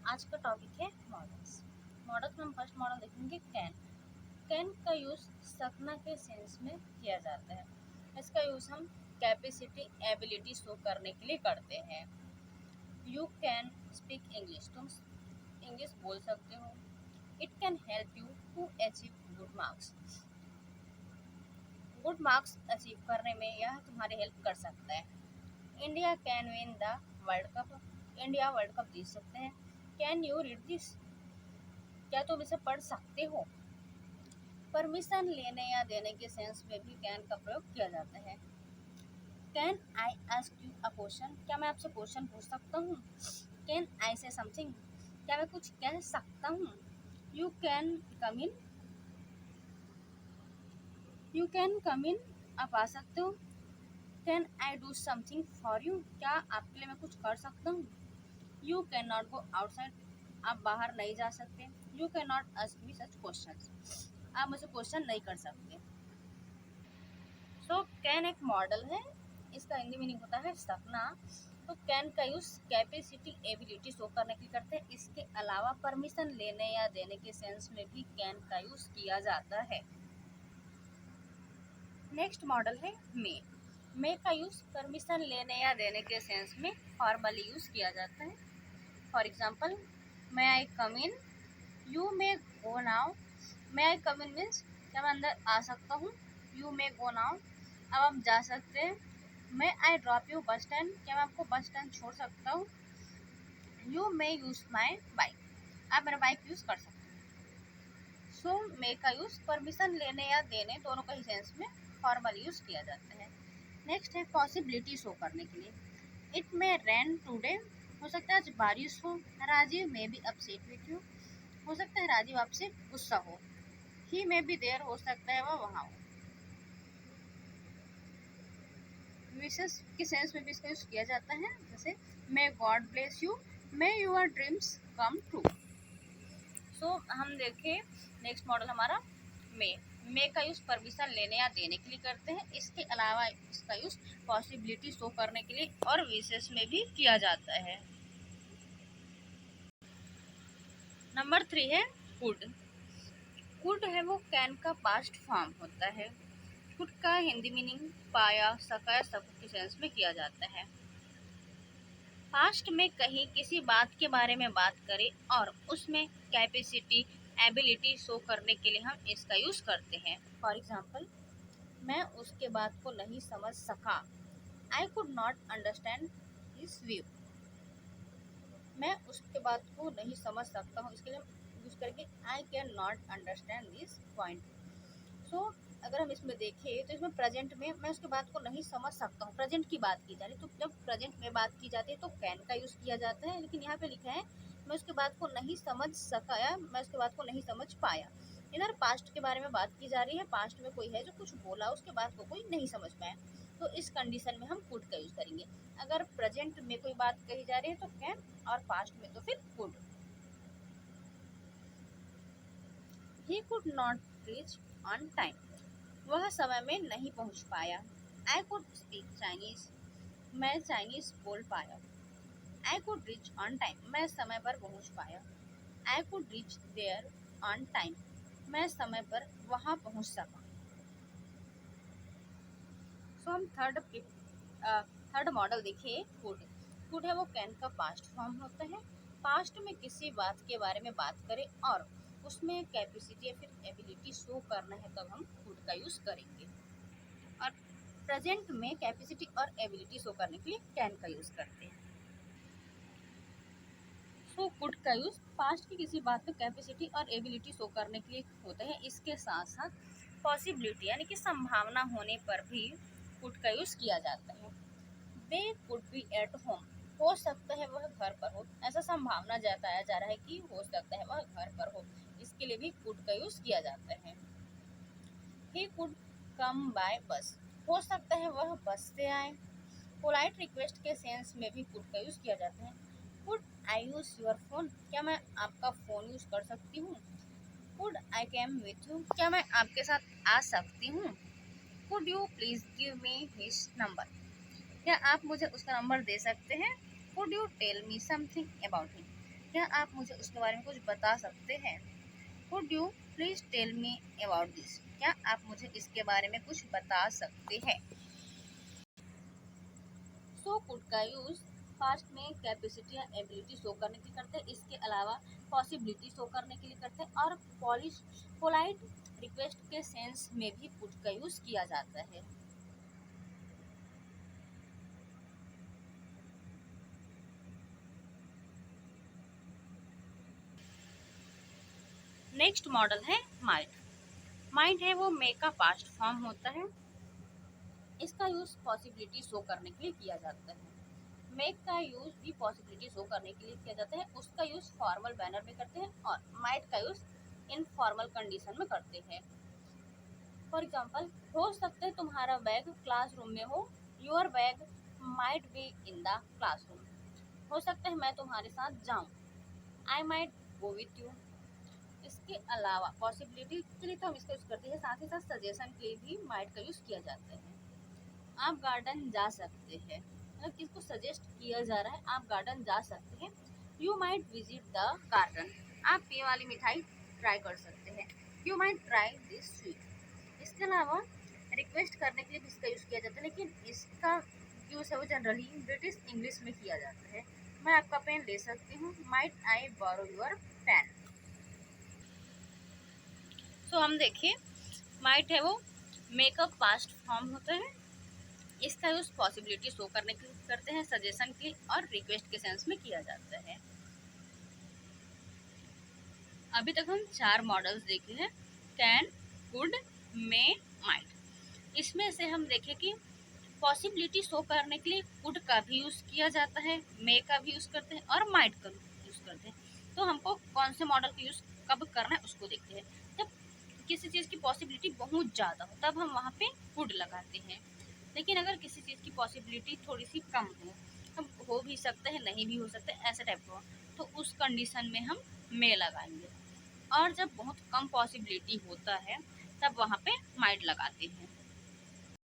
आज का टॉपिक है मॉडल्स। मॉडल्स में हम फर्स्ट मॉडल देखेंगे कैन। कैन का यूज़ सकना के सेंस में किया जाता है। इसका यूज़ हम कैपेसिटी एबिलिटी शो करने के लिए करते हैं। यू कैन स्पीक इंग्लिश, तुम इंग्लिश बोल सकते हो। It can help you to achieve good marks, good marks achieve करने में यह तुम्हारी हेल्प कर सकता है। India can win the world cup, India world cup जीत सकते हैं। कैन यू रीड दिस, क्या तुम इसे पढ़ सकते हो। परमिशन लेने या देने के सेंस में भी कैन का प्रयोग किया जाता है। Can I ask you a question, क्या मैं आपसे क्वेश्चन पूछ सकता हूँ। कैन आई से समथिंग, क्या मैं कुछ कह सकता हूँ। You can come in, you can come in, आप आ सकते हो। Can I do something for you, क्या आपके लिए मैं कुछ कर सकता हूँ। You can not go outside, आप बाहर नहीं जा सकते। You can not ask me such question, आप मुझे क्वेश्चन नहीं कर सकते। सो कैन एक मॉडल है, इसका हिंदी मीनिंग होता है सकना। तो कैन का यूज कैपेसिटी एबिलिटी शो करने के लिए करते हैं। इसके अलावा परमिशन लेने या देने के सेंस में भी कैन का यूज किया जाता है। नेक्स्ट मॉडल है मे का यूज परमिशन लेने या देने के सेंस में फॉर्मली यूज किया जाता है। For example, may I come in, you may go now. May I come in means क्या मैं अंदर आ सकता हूँ। यू मे गो नाउ, अब आप जा सकते हैं। मे आई ड्रॉप यू बस स्टैंड, क्या मैं आपको बस स्टैंड छोड़ सकता हूँ। You may use my bike, आप मेरा बाइक यूज कर सकते हैं। सो मे का यूज परमिशन लेने या देने दोनों का ही सेंस में फॉर्मल यूज किया जाता है। नेक्स्ट है पॉसिबिलिटी शो करने के लिए। इट मे रेन टूडे, हो सकता है आज बारिश हो। Rajiv may be upset with you, हो सकता है राजीव आपसे गुस्सा हो। ही मे बी देयर, हो सकता है वह वहाँ हो। विशेष के सेंस में भी इसका यूज किया जाता है, जैसे may God bless you, may your dreams come true. So हम देखें नेक्स्ट मॉडल हमारा मे का यूज परमिशन लेने या देने के लिए करते हैं। इसके अलावा इसका यूज पॉसिबिलिटी शो करने के लिए और विशेष में भी किया जाता है। नंबर 3 है कुड। कुड है वो कैन का पास्ट फॉर्म होता है। कुड का हिंदी मीनिंग पाया, सका या सब के सेंस में किया जाता है। पास्ट में कहीं किसी बात के बारे में बात करें और उसमें कैपेसिटी एबिलिटी शो करने के लिए हम इसका यूज करते हैं। फॉर एग्जाम्पल, मैं उसके बात को नहीं समझ सका। I could not understand his view, मैं उसके बात को नहीं समझ सकता हूँ, इसके लिए यूज करेंगे I can not understand this point. So अगर हम इसमें देखें तो इसमें प्रेजेंट में मैं उसके बात को नहीं समझ सकता हूँ, प्रेजेंट की बात की जा रही है। तो जब प्रेजेंट में बात की जाती है तो कैन का यूज़ किया जाता है, लेकिन यहाँ पे लिखा है मैं उसके बात को नहीं समझ सका या मैं उसके बात को नहीं समझ पाया। इधर पास्ट के बारे में बात की जा रही है, पास्ट में कोई है जो कुछ बोला, उसके बात को कोई नहीं समझ पाया। तो इस कंडीशन में हम कुड का यूज़ करेंगे। अगर प्रेजेंट में कोई बात कही जा रही है तो कैन, और पास्ट में तो फिर could. He could not reach on time, वह समय में नहीं पहुंच पाया। आई कुड स्पीक चाइनीज, मैं चाइनीज बोल पाया। I could reach on time, मैं समय पर पहुंच पाया। I could reach there on time, मैं समय पर वहां पहुंच सका। सो हम थर्ड मॉडल देखिए कुड। कुड है वो कैन का पास्ट फॉर्म होता है। पास्ट में किसी बात के बारे में बात करें और उसमें कैपेसिटी या फिर एबिलिटी शो करना है तब हम कुड का यूज करेंगे। और प्रेजेंट में कैपेसिटी और एबिलिटी शो करने के लिए कैन का यूज करते हैं। सो कुड का यूज पास्ट की किसी बात में कैपेसिटी और एबिलिटी शो करने के लिए होता है। इसके साथ साथ पॉसिबिलिटी यानी कि संभावना होने पर भी कुड का यूज किया जाता है। They could be at home, हो सकता है वह घर पर हो, ऐसा संभावना जताया जा रहा है कि हो सकता है वह घर पर हो, इसके लिए भी कुड का यूज किया जाता है। ही कुड कम बाय बस, हो सकता है वह बस से आए। पोलाइट रिक्वेस्ट के सेंस में भी कुड का यूज किया जाता है। Could I use your phone, क्या मैं आपका फोन यूज कर सकती हूँ। Could I came with you, क्या मैं आपके साथ आ सकती हूँ। Could you please give me his number, क्या आप मुझे उसका नंबर दे सकते हैं। Could you tell me something about him, क्या आप मुझे उसके बारे में कुछ बता सकते हैं? Could you please tell me about this? क्या आप मुझे इसके बारे में कुछ बता सकते हैं? सो कुड का यूज पास्ट में कैपेसिटी या एबिलिटी शो करने के लिए करते हैं, इसके अलावा पॉसिबिलिटी शो करने के लिए करते हैं, और पोलाइट रिक्वेस्ट के सेंस में भी कुड का यूज किया जाता है। नेक्स्ट मॉडल है माइट। माइट है वो मे का पास्ट फॉर्म होता है, इसका यूज पॉसिबिलिटी शो करने के लिए किया जाता है। मेक का यूज भी पॉसिबिलिटी शो करने के लिए किया जाता है, उसका यूज फॉर्मल बैनर में करते हैं, और माइट का यूज इनफॉर्मल कंडीशन में करते हैं। फॉर एग्जाम्पल, हो सकता है तुम्हारा बैग क्लासरूम में हो, your bag might be in the classroom. हो सकता है मैं तुम्हारे साथ जाऊं, I might go with you. इसके अलावा पॉसिबिलिटी के लिए तो हम इसका यूज करते हैं, साथ ही साथ सजेशन के लिए भी माइट का यूज किया जाता है। आप गार्डन जा सकते हैं, मतलब किसको सजेस्ट किया जा रहा है, आप गार्डन जा सकते हैं। You might visit the garden, आप ये वाली मिठाई ट्राई कर सकते हैं। You might try this sweet. इसके अलावा रिक्वेस्ट करने के लिए भी इसका यूज़ किया जाता है, लेकिन इसका यूज़ है वो जनरली ब्रिटिश इंग्लिश में किया जाता है। मैं आपका पेन ले सकती हूँ, might I borrow your pen. So हम देखिए, माइट है वो मेकअप पास्ट फॉर्म होता है, इसका यूज पॉसिबिलिटी शो करने के लिए करते हैं, सजेशन के और रिक्वेस्ट के सेंस में किया जाता है। अभी तक हम 4 मॉडल्स देखे हैं, कैन, कुड, मे, माइट। इसमें से हम देखें कि पॉसिबिलिटी शो करने के लिए कुड का भी यूज किया जाता है, मे का भी यूज करते हैं, और माइट का भी यूज करते हैं। तो हमको कौन से मॉडल का यूज कब करना है उसको देखते हैं। जब किसी चीज़ की पॉसिबिलिटी बहुत ज़्यादा हो तब हम वहाँ पे कुड लगाते हैं, लेकिन अगर किसी चीज़ की पॉसिबिलिटी थोड़ी सी कम हो, हम हो भी सकता है नहीं भी हो सकता है ऐसा टाइप का, तो उस कंडीशन में हम मे लगाएंगे। और जब बहुत कम पॉसिबिलिटी होता है तब वहाँ पे माइट लगाते हैं।